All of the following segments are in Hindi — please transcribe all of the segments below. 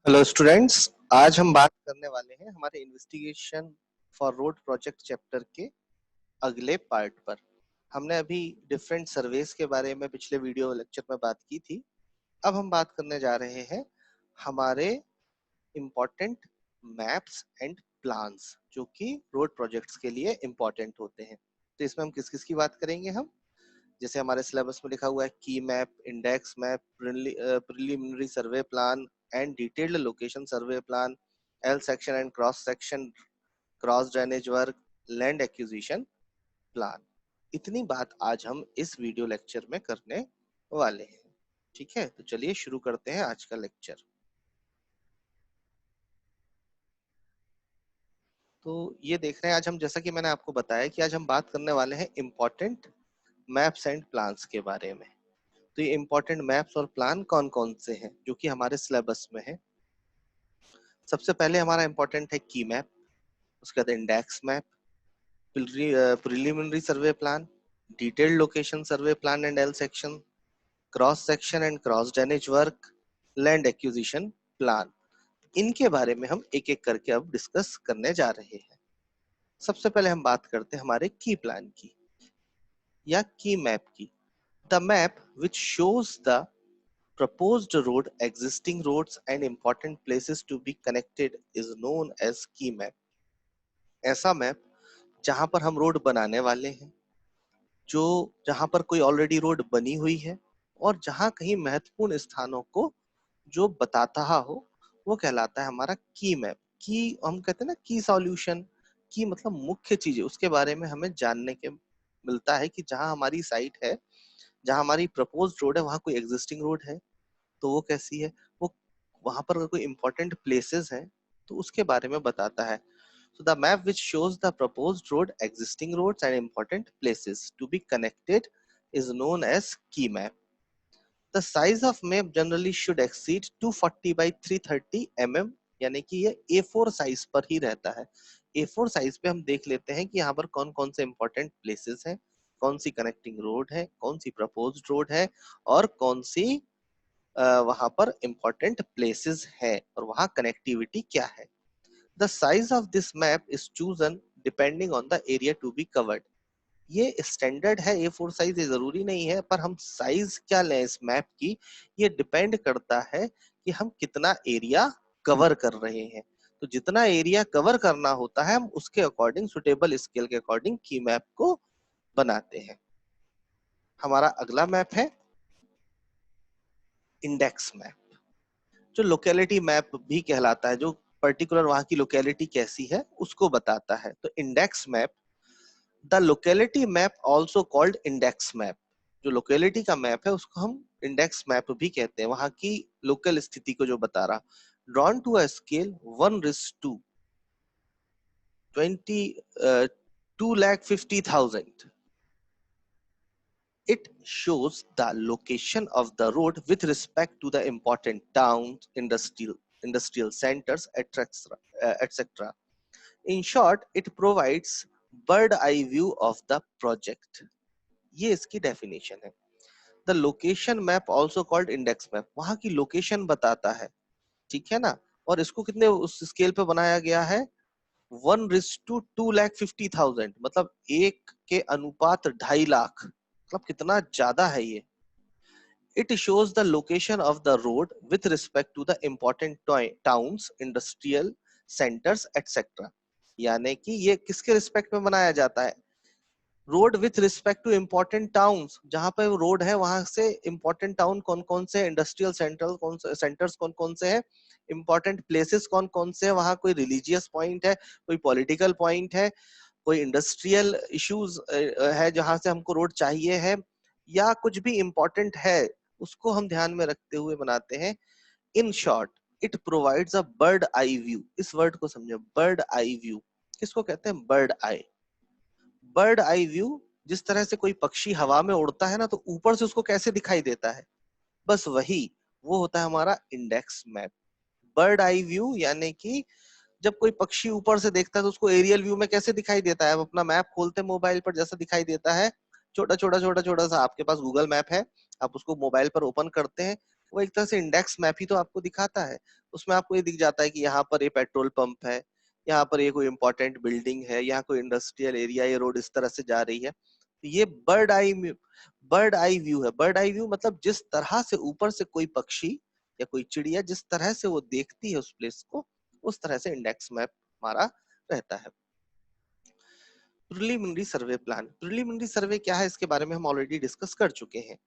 हेलो स्टूडेंट्स, आज हम बात करने वाले हैं हमारे investigation for road project chapter के अगले पार्ट पर। हमने अभी डिफरेंट सर्वेस के बारे में पिछले वीडियो लेक्चर में बात की थी। अब हम बात करने जा रहे हैं हमारे इम्पोर्टेंट मैप्स एंड प्लान्स जो कि रोड प्रोजेक्ट्स के लिए इम्पोर्टेंट होते हैं। तो इसमें हम किस किस की बात करेंगे? हम जैसे हमारे सिलेबस में लिखा हुआ है की map, index map, preliminary survey plan and detailed location survey plan, L section and cross section, cross drainage work, land acquisition plan. इतनी बात आज हम इस वीडियो लेक्चर में करने वाले हैं। ठीक है, तो चलिए शुरू करते हैं आज का लेक्चर। तो ये देख रहे हैं आज हम, जैसा कि मैंने आपको बताया कि आज हम बात करने वाले हैं इम्पोर्टेंट मैप्स एंड प्लान्स के बारे में। तो ये इम्पोर्टेंट मैप्स और प्लान कौन कौन से हैं जो कि हमारे सिलेबस में है? सबसे पहले हमारा इम्पोर्टेंट है की मैप, उसके बाद index map, preliminary survey plan, detailed location survey plan and L section, cross section and cross drainage work, land acquisition plan. इनके बारे में हम एक एक करके अब डिस्कस करने जा रहे हैं। सबसे पहले हम बात करते हैं हमारे की प्लान की या की मैप की। The map which shows the proposed road, existing roads and important places to be connected is known as key map। ऐसा मैप जहां पर हम रोड बनाने वाले हैं, जो जहां पर कोई ऑलरेडी रोड बनी हुई है और जहां कहीं महत्वपूर्ण स्थानों को जो बताता हो, वो कहलाता है हमारा की मैप। की हम कहते हैं ना, की सॉल्यूशन। की मतलब मुख्य चीजें, उसके बारे में हमें जानने के मिलता है कि जहां हमारी साइट है, जहां हमारी प्रपोज्ड रोड है, वहां कोई एग्जिस्टिंग रोड है तो वो कैसी है, वो वहां पर कोई इंपॉर्टेंट प्लेसेस हैं तो उसके बारे में बताता है। So the map which shows the proposed road, existing roads and important places to be connected is known as key map। The size of map generally should exceed 240 by 330 mm, यानी कि ये A4 साइज पर ही रहता है। A4 साइज पे हम देख लेते हैं कि यहाँ पर कौन कौन से इंपॉर्टेंट प्लेसेस हैं, कौन सी कनेक्टिंग रोड है, कौन सी प्रपोज्ड रोड है और कौन सी वहां पर इंपॉर्टेंट प्लेसेस है और वहां कनेक्टिविटी क्या है। The size of this map is chosen depending on the area to be covered. ये स्टैंडर्ड है A4 साइज, ये जरूरी नहीं है, पर हम साइज क्या लें इस मैप की, ये डिपेंड करता है कि हम कितना एरिया कवर कर रहे हैं। तो जितना एरिया कवर करना होता है, हम उसके अकॉर्डिंग, सुटेबल स्केल के अकॉर्डिंग की मैप को बनाते हैं। हमारा अगला मैप है इंडेक्स मैप, जो लोकेलिटी मैप भी कहलाता है, जो पर्टिकुलर वहां की लोकेलिटी कैसी है उसको बताता है। तो index map, the locality map also called index map. जो लोकेलिटी का मैप है उसको हम इंडेक्स मैप भी कहते हैं, वहां की लोकल स्थिति को जो बता रहा। Drawn to a scale 1:2 2,50,000। It shows the location of the road with respect to the important towns, industrial centers, etc. etc. In short, it provides bird eye view of the project। ये इसकी डेफिनेशन है। The location map also called index map, वहां की लोकेशन बताता है, ठीक है ना। और इसको कितने उस स्केल पे बनाया गया है? 1:2,50,000, मतलब 1 के अनुपात 2.5 लाख, मतलब कितना ज्यादा है ये। It shows the location of the road with respect to the important towns, industrial centers, etc। यानी कि ये किसके रिस्पेक्ट में बनाया जाता है? Road with respect to important towns, जहां पे रोड है वहां से इम्पोर्टेंट टाउन कौन कौन से, इंडस्ट्रियल सेंटर्स कौन कौन से हैं, इम्पोर्टेंट प्लेसेस कौन कौन से हैं, वहां कोई रिलीजियस पॉइंट है, कोई पॉलिटिकल पॉइंट है, कोई इंडस्ट्रियल इश्यूज है जहां से हमको रोड चाहिए है, या कुछ भी इम्पोर्टेंट है, उसको हम ध्यान में रखते हुए बनाते हैं। In short, it provides a bird eye view. इस वर्ड को समझो, बर्ड आई व्यू। किसको कहते हैं? बर्ड आई। बर्ड आई व्यू, जिस तरह से कोई पक्षी हवा में उड़ता है ना, तो ऊपर से उसको कैसे दिखाई देता है, बस वही वो होता है हमारा index map. Bird eye view यानी कि जब कोई पक्षी ऊपर से देखता है तो उसको एरियल व्यू में कैसे दिखाई देता है? अब अपना मैप खोलते हैं मोबाइल पर, जैसा दिखाई देता है, छोटा छोटा छोटा छोटा सा। आपके पास गूगल मैप है, आप उसको मोबाइल पर ओपन करते हैं वो एक तरह से इंडेक्स मैप ही तो आपको दिखाता है। उसमें आपको ये दिख जाता है कि यहाँ पर ये पेट्रोल पंप है, यहाँ पर ये कोई इंपॉर्टेंट बिल्डिंग है, यहाँ कोई इंडस्ट्रियल एरिया, ये रोड इस तरह से जा रही है। तो ये बर्ड आई व्यू है। बर्ड आई व्यू मतलब जिस तरह से ऊपर से कोई पक्षी या कोई चिड़िया जिस तरह से वो देखती है उस प्लेस को, उस तरह से इंडेक्स मैप हमारा रहता है। प्रिलिमिनरी सर्वे प्लान, प्रिलिमिनरी सर्वे क्या है इसके बारे में हम ऑलरेडी डिस्कस कर चुके हैं।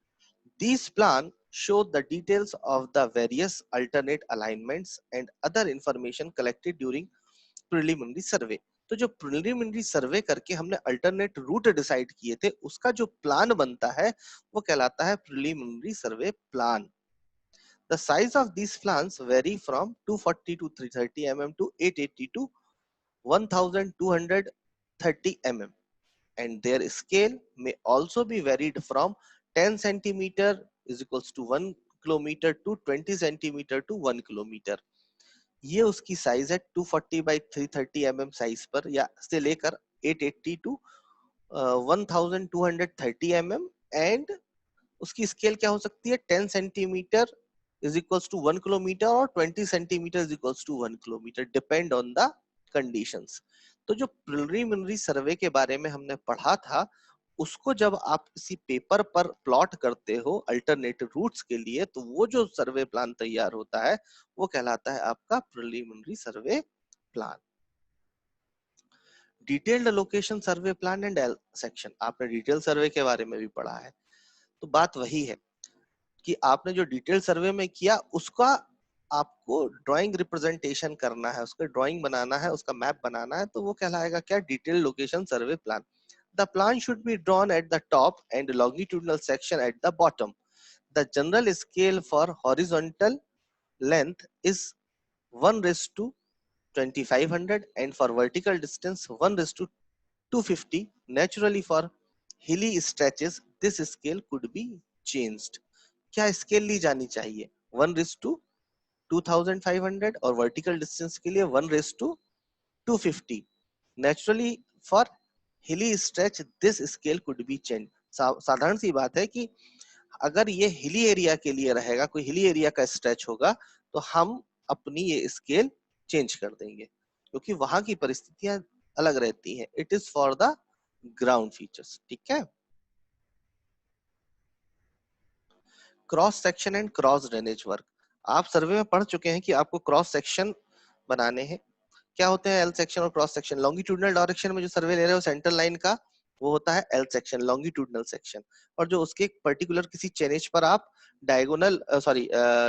These plan show the details of the various alternate alignments and other information collected during preliminary survey। तो जो प्रिलिमिनरी सर्वे करके हमने अल्टरनेट रूट डिसाइड किए थे, उसका जो प्लान बनता है वो कहलाता है preliminary survey plan. The size of these plans vary from 240 to 330 mm to 880 to 1230 mm, and their scale may also be varied from 10 centimeter is equals to 1 kilometer to 20 centimeter to 1 kilometer। ये उसकी साइज है 240 by 330 mm साइज पर, या से लेकर 880 to 1230 mm, एंड उसकी स्केल क्या हो सकती है 10 centimetre is equals to 1 kilometre और 20 centimetre is equals to 1 kilometre, depend on the conditions. तो जो प्रिलिमिनरी सर्वे के बारे में हमने पढ़ा था, उसको जब आप किसी पेपर पर प्लॉट करते हो अल्टरनेट रूट्स के लिए, तो वो जो सर्वे प्लान तैयार होता है वो कहलाता है आपका preliminary survey plan. Detailed location survey plan and L section, आपने डिटेल सर्वे के बारे में भी पढ़ा है। तो बात वही है कि आपने जो डिटेल सर्वे में किया उसका आपको ड्राइंग रिप्रेजेंटेशन करना है, उसका ड्राइंग बनाना है, उसका मैप बनाना है, तो वो कहलाएगा क्या, detail location survey plan. The plan should be drawn at the top and longitudinal section at the bottom. The general scale for horizontal length is 1:2500 and for vertical distance 1:250। Naturally for hilly stretches this scale could be changed। क्या स्केल ली जानी चाहिए, 1:2500 और वर्टिकल डिस्टेंस के लिए 1:250। नेचुरली फॉर हिली stretch this scale could be change. साधारण सी बात है कि अगर ये हिली एरिया के लिए रहेगा, कोई हिली एरिया का स्ट्रेच होगा, तो हम अपनी ये स्केल चेंज कर देंगे, क्योंकि वहां की परिस्थितियां अलग रहती हैं। It is for the ground features, ठीक है। Cross section and cross drainage work, आप सर्वे में पढ़ चुके हैं कि आपको क्रॉस सेक्शन बनाने हैं। क्या होते हैं एल सेक्शन और क्रॉस सेक्शन? लॉन्गिट्यूडनल डायरेक्शन में जो सर्वे ले रहे हो सेंट्रल लाइन का, वो होता है एल सेक्शन, लॉन्गिट्यूडनल सेक्शन। और जो उसके पर्टिकुलर किसी चेनेज पर आप डायगोनल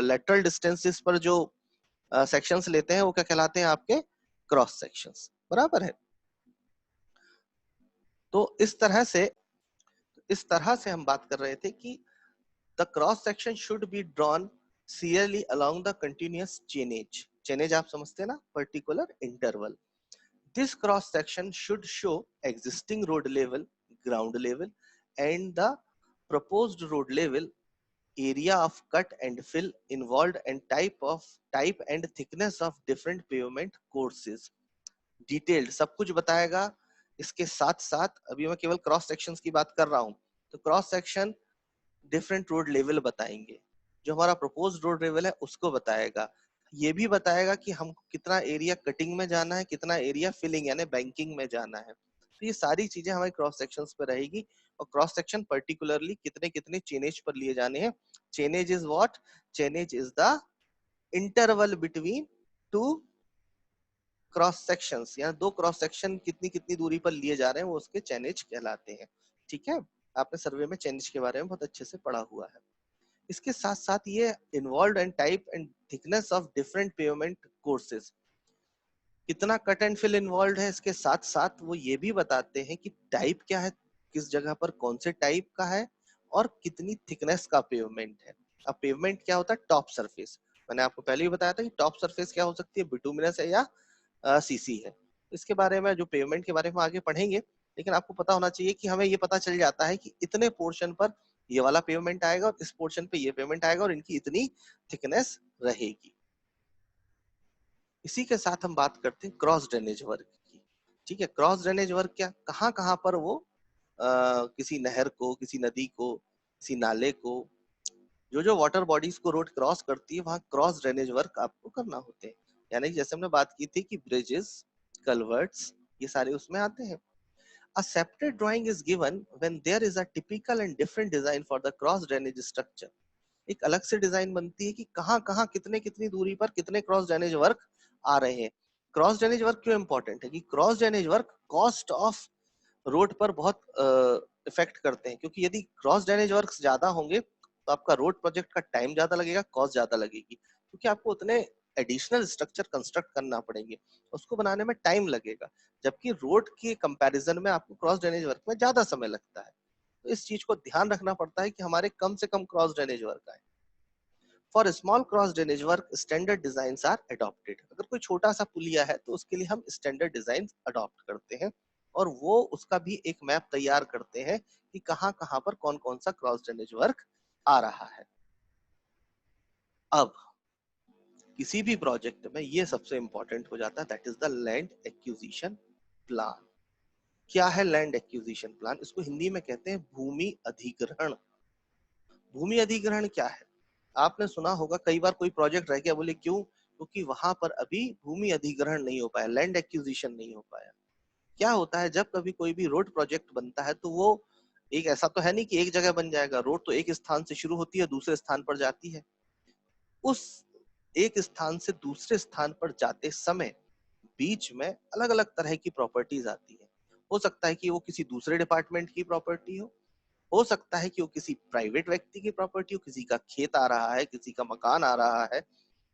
लेटरल डिस्टेंसेस पर जो सेक्शंस लेते हैं वो क्या कहलाते हैं आपके क्रॉस सेक्शंस, बराबर है। तो इस तरह से हम बात कर रहे थे कि the cross section should be drawn serially along the continuous chainage। chainage आप समझते हैं ना, particular interval। this cross section should show existing road level, ground level and the proposed road level, area of cut and fill involved and type and thickness of different pavement courses। Detailed सब कुछ बताएगा। इसके साथ साथ अभी मैं केवल क्रॉस सेक्शंस की बात कर रहा हूं, तो cross section different road level बताएंगे, जो हमारा प्रपोज्ड रोड लेवल है उसको बताएगा। ये भी बताएगा कि हमको कितना एरिया कटिंग में जाना है, कितना एरिया फिलिंग यानी बैंकिंग में जाना है। तो ये सारी चीजें हमारी क्रॉस सेक्शंस पे रहेगी। और क्रॉस सेक्शन पर्टिकुलरली कितने कितने चेनेज पर लिए जाने हैं। Chainage is what? Chainage is the interval between two cross sections, या दो क्रॉस सेक्शन कितनी कितनी दूरी पर लिए जा रहे हैं, वो उसके चेनेज कहलाते हैं। ठीक है, आपने सर्वे में चेनेज के बारे में बहुत अच्छे से पढ़ा हुआ है। इसके साथ साथ ये involve and type and thickness of different pavement courses, कितना कट एंड फिल इन्वॉल्व है, इसके साथ साथ वो ये भी बताते हैं कि टाइप क्या है, किस जगह पर कौन से टाइप का है और कितनी थिकनेस का पेवमेंट है। अब पेवमेंट क्या होता है? Top surface. मैंने आपको पहले ही बताया था कि टॉप सरफेस क्या हो सकती है, बिटुमिनस है या सीसी है। इसके बारे में जो पेवमेंट के बारे में आगे पढ़ेंगे, लेकिन आपको पता होना चाहिए कि हमें ये पता चल जाता है कि इतने पोर्शन पर ये वाला पेवमेंट आएगा और इस पोर्शन पे ये पेवमेंट आएगा और इनकी इतनी थिकनेस रहेगी। इसी के साथ हम बात करते हैं क्रॉस ड्रेनेज वर्क की। ठीक है, क्रॉस ड्रेनेज वर्क क्या, कहाँ कहाँ पर वो किसी नहर को, किसी नदी को, किसी नाले को जो वाटर बॉडीज को रोड क्रॉस करती है वहां क्रॉस ड्रेनेज वर्क आपको करना होते हैं। यानी कि जैसे हमने बात की थी कि ब्रिजेस, कल्वर्ट्स, ये सारे उसमें आते हैं। A separate drawing is given when there is a typical and different design for the cross drainage structure. एक अलग से डिजाइन बनती है कि कहाँ कहाँ कितने कितनी दूरी पर कितने क्रॉस ड्रेनेज वर्क आ रहे हैं। क्रॉस ड्रेनेज वर्क क्यों इंपॉर्टेंट है कि cross drainage work cost of road पर बहुत इफेक्ट करते हैं, क्योंकि यदि क्रॉस ड्रेनेज वर्क ज्यादा होंगे तो आपका रोड प्रोजेक्ट का टाइम ज्यादा लगेगा, कॉस्ट ज्यादा लगेगी, क्योंकि आपको उतने एडिशनल स्ट्रक्चर कंस्ट्रक्ट करना पड़ेंगे, उसको बनाने में टाइम लगेगा, जबकि रोड के कंपैरिजन में आपको क्रॉस ड्रेनेज वर्क में ज्यादा समय लगता है। तो इस चीज को ध्यान रखना पड़ता है कि हमारे कम से कम क्रॉस ड्रेनेज वर्क आए। For small cross drainage work standard design are adopted. अगर कोई छोटा सा पुलिया है तो उसके लिए हम स्टैंडर्ड डिजाइन अडॉप्ट करते हैं और वो उसका भी एक मैप तैयार करते हैं कि कहाँ कहाँ पर कौन कौन सा क्रॉस ड्रेनेज वर्क आ रहा है। अब किसी भी प्रोजेक्ट में ये सबसे इंपॉर्टेंट हो जाता है, that is the land acquisition plan. क्या है लैंड एक्विजिशन प्लान? इसको हिंदी में कहते हैं भूमि अधिग्रहण। भूमि अधिग्रहण क्या है? आपने सुना होगा कई बार कोई प्रोजेक्ट रह गया, बोले क्यों? क्योंकि वहां पर अभी भूमि अधिग्रहण नहीं हो पाया, लैंड एक्विजिशन नहीं हो पाया। क्या होता है जब कभी कोई भी रोड प्रोजेक्ट बनता है तो वो एक ऐसा तो है नहीं कि एक जगह बन जाएगा। रोड तो एक स्थान से शुरू होती है, दूसरे स्थान पर जाती है। उस एक स्थान से दूसरे स्थान पर जाते समय बीच में अलग अलग तरह की प्रॉपर्टीज आती है। हो सकता है कि वो किसी दूसरे डिपार्टमेंट की प्रॉपर्टी हो सकता है कि वो किसी प्राइवेट व्यक्ति की प्रॉपर्टी हो, किसी का खेत आ रहा है, किसी का मकान आ रहा है,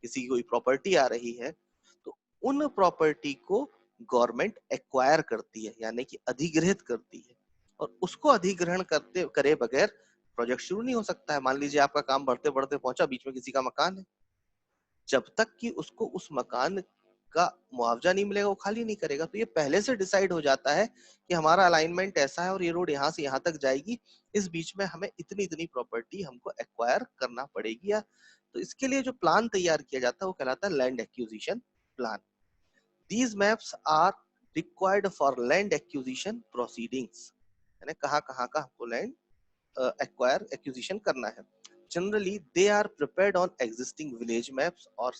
किसी की कोई प्रॉपर्टी आ रही है। तो उन प्रॉपर्टी को गवर्नमेंट एक्वायर करती है, यानी कि अधिग्रहित करती है, और उसको अधिग्रहण करते करे बगैर प्रोजेक्ट शुरू नहीं हो सकता है। मान लीजिए आपका काम बढ़ते बढ़ते पहुंचा, बीच में किसी का मकान है, जब तक कि उसको उस मकान का मुआवजा नहीं मिलेगा वो खाली नहीं करेगा। तो ये पहले से डिसाइड हो जाता है कि हमारा अलाइनमेंट ऐसा है और ये रोड यहाँ से यहाँ तक जाएगी, इस बीच में हमें इतनी इतनी प्रॉपर्टी हमको एक्वायर करना पड़ेगी। या तो इसके लिए जो प्लान तैयार किया जाता है वो कहलाता है land acquisition plan. These maps are required for land acquisition proceedings, यानी कहाँ कहाँ का हमको लैंड एक्वायर एक्विजिशन करना है। Generally, they are prepared on existing village maps or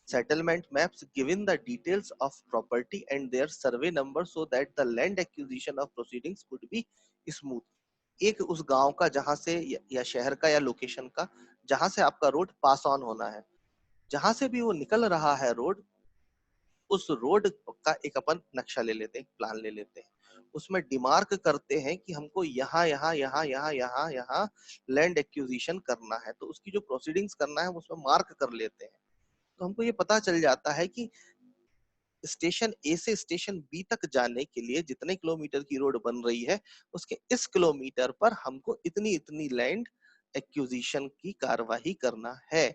settlement maps, given the details of property and their survey number, so that the land acquisition of proceedings could be smooth. एक उस गांव का जहां से या शहर का या लोकेशन का जहां से आपका रोड पास ऑन होना है, जहां से भी वो निकल रहा है रोड, उस रोड का एक अपन नक्शा ले लेते हैं, प्लान ले लेते हैं, उसमें डिमार्क करते हैं कि हमको यहाँ यहाँ यहाँ यहाँ यहाँ यहाँ लैंड एक्विजिशन करना है, तो उसकी जो प्रोसीडिंग्स करना है उसमें मार्क कर लेते हैं। तो हमको ये पता चल जाता है कि स्टेशन ए से स्टेशन बी तक जाने के लिए जितने किलोमीटर की रोड बन रही है, उसके इस किलोमीटर पर हमको इतनी इतनी लैंड एक्विजिशन की कार्यवाही करना है।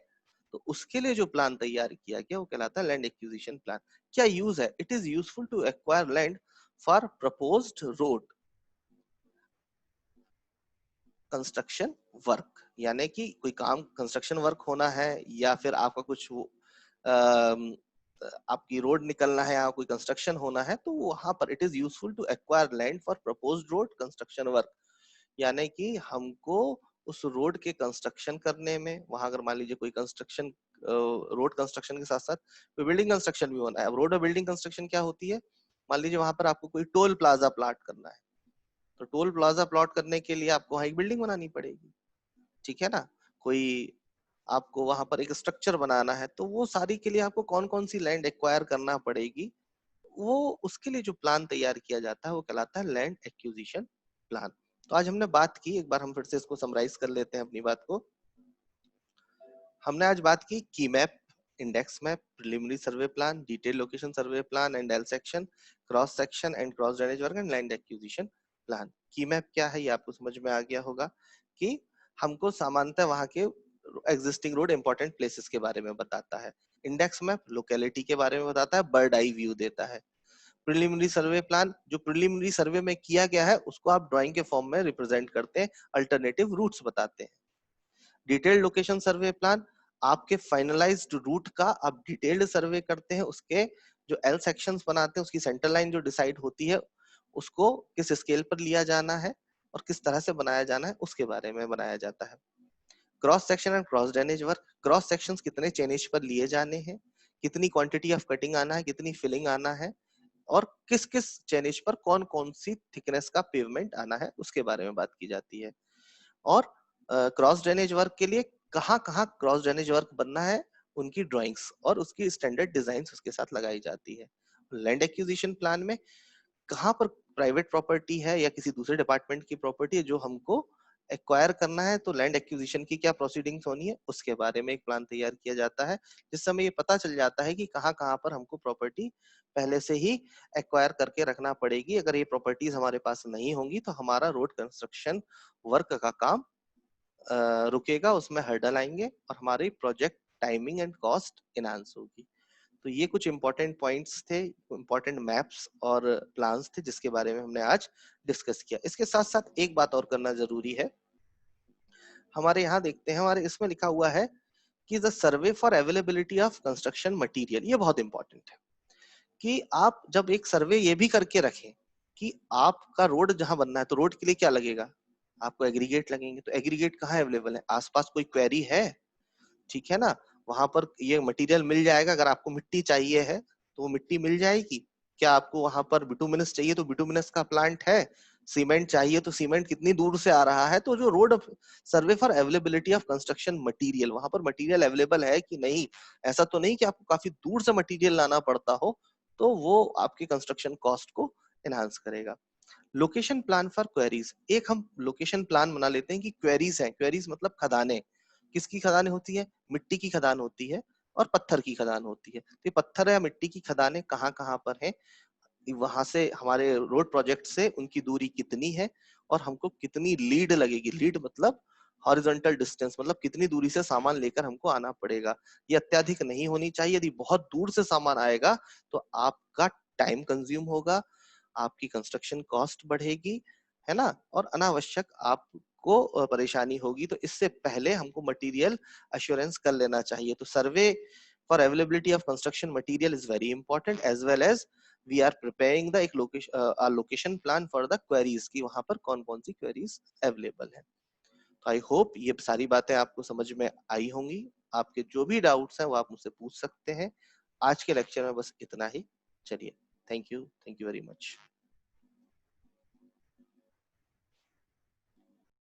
तो उसके लिए जो प्लान तैयार किया गया वो कहलाता है लैंड एक्विजिशन प्लान। क्या यूज है? It is useful to acquire land for proposed road construction work. यानी कि कोई काम कंस्ट्रक्शन वर्क होना है, या फिर आपका कुछ आपकी रोड निकलना है या कोई कंस्ट्रक्शन होना है, तो वहां पर it is useful to acquire land for proposed road construction work. यानी कि हमको उस रोड के कंस्ट्रक्शन करने में, वहां अगर मान लीजिए कोई कंस्ट्रक्शन, रोड कंस्ट्रक्शन के साथ साथ कोई बिल्डिंग कंस्ट्रक्शन भी होना है। अब रोड और बिल्डिंग कंस्ट्रक्शन क्या होती है? मान लीजिए वहां पर आपको कोई टोल प्लाजा प्लाट करना है, तो टोल प्लाजा प्लॉट करने के लिए आपको वहां एक बिल्डिंग बनानी पड़ेगी, ठीक है ना। कोई आपको वहां पर एक स्ट्रक्चर बनाना है, तो वो सारी के लिए आपको कौन कौन सी लैंड एक्वायर करना पड़ेगी, वो उसके लिए जो प्लान तैयार किया जाता है वो कहलाता है लैंड एक्विजिशन प्लान। तो आज हमने बात की, एक बार हम फिर से इसको समराइज कर लेते हैं अपनी बात को। हमने आज बात की map, index map, preliminary survey plan, detail location survey plan and L section, cross section and cross drainage work and land acquisition plan. की मैप क्या है ये आपको समझ में आ गया होगा कि हमको सामान्यतः वहां के एग्जिस्टिंग रोड इंपॉर्टेंट प्लेसेस के बारे में बताता है। इंडेक्स मैप लोकेलिटी के बारे में बताता है, बर्ड आई व्यू देता है। प्रिलिमिनरी सर्वे प्लान, जो प्रिलिमिनरी सर्वे में किया गया है उसको आप ड्राइंग के फॉर्म में रिप्रेजेंट करते हैं, अल्टरनेटिव रूट्स बताते हैं। डिटेल्ड लोकेशन सर्वे प्लान, आपके फाइनलाइज्ड रूट का आप डिटेल्ड सर्वे करते हैं, उसके जो एल सेक्शंस बनाते हैं, उसकी सेंटर लाइन जो डिसाइड होती है उसको किस स्केल पर लिया जाना है और किस तरह से बनाया जाना है उसके बारे में बनाया जाता है। Cross section and cross drainage work, cross sections कितने चेनेज पर लिए जाने हैं, कितनी क्वांटिटी ऑफ कटिंग आना है, कितनी फिलिंग आना है, और किस किस चेनेज पर कौन कौन सी थिकनेस का पेवमेंट आना है, उसके बारे में बात की जाती है। और क्रॉस ड्रेनेज वर्क के लिए कहाँ कहाँ क्रॉस ड्रेनेज वर्क बनना है, उनकी ड्राइंग्स और उसकी स्टैंडर्ड डिजाइन उसके साथ लगाई जाती है। लैंड एक्विजिशन प्लान में कहाँ पर प्राइवेट प्रॉपर्टी है या किसी दूसरे डिपार्टमेंट की प्रॉपर्टी है जो हमको एक्वायर करना है, तो लैंड एक्विजिशन की क्या प्रोसीडिंग्स होनी है, उसके बारे में एक प्लान तैयार किया जाता है, जिस समय ये पता चल जाता है कि कहाँ कहाँ पर हमको प्रॉपर्टी पहले से ही एक्वायर करके रखना पड़ेगी। अगर ये प्रॉपर्टीज हमारे पास नहीं होंगी तो हमारा रोड कंस्ट्रक्शन वर्क का काम रुकेगा, उसमें हर्डल आएंगे और हमारी project timing and cost enhance होगी। तो ये कुछ इंपॉर्टेंट पॉइंट्स थे, इंपॉर्टेंट मैप्स और प्लान्स थे जिसके बारे में हमने आज डिस्कस किया। इसके साथ साथ एक बात और करना जरूरी है, हमारे यहाँ देखते हैं, हमारे इसमें लिखा हुआ है कि the survey for availability of construction material, ये बहुत इंपॉर्टेंट है कि आप जब एक सर्वे ये भी करके रखें कि आपका रोड जहां बनना है तो रोड के लिए क्या लगेगा, आपको एग्रीगेट लगेंगे, तो एग्रीगेट कहाँ अवेलेबल है, आसपास कोई क्वेरी है, ठीक है ना, वहां पर ये मटेरियल मिल जाएगा। अगर आपको मिट्टी चाहिए है तो वो मिट्टी मिल जाएगी, क्या आपको वहां पर बिटुमिनस चाहिए तो बिटुमिनस का प्लांट है, सीमेंट चाहिए तो सीमेंट कितनी दूर से आ रहा है। तो जो road survey for availability of construction material, वहां पर मटेरियल अवेलेबल है कि नहीं, ऐसा तो नहीं कि आपको काफी दूर से मटेरियल लाना पड़ता हो, तो वो आपकी कंस्ट्रक्शन कॉस्ट को एनहांस करेगा। लोकेशन प्लान फॉर क्वेरीज, एक हम लोकेशन प्लान बना लेते हैं कि क्वेरीज है, क्वेरीज मतलब खदानें, किसकी खदानें होती है, मिट्टी की खदान होती है और पत्थर की खदान होती है। तो ये पत्थर या मिट्टी की खदानें कहाँ कहाँ पर है, वहां से हमारे रोड प्रोजेक्ट से उनकी दूरी कितनी है और हमको कितनी लीड लगेगी, लीड मतलब हॉरिजॉन्टल डिस्टेंस, मतलब कितनी दूरी से सामान लेकर हमको आना पड़ेगा। ये अत्यधिक नहीं होनी चाहिए, यदि बहुत दूर से सामान आएगा तो आपका टाइम कंज्यूम होगा, आपकी कंस्ट्रक्शन कॉस्ट बढ़ेगी, है ना, और अनावश्यक आपको परेशानी होगी। तो इससे पहले हमको मटेरियल अश्योरेंस कर लेना चाहिए। तो survey for availability of construction material is very important, as well as we are preparing the एक location plan for the queries की वहां पर कौन कौन सी क्वेरीज अवेलेबल है। तो आई होप ये सारी बातें आपको समझ में आई होंगी। आपके जो भी डाउट्स हैं वो आप मुझसे पूछ सकते हैं। आज के लेक्चर में बस इतना ही। चलिए, थैंक यू वेरी मच।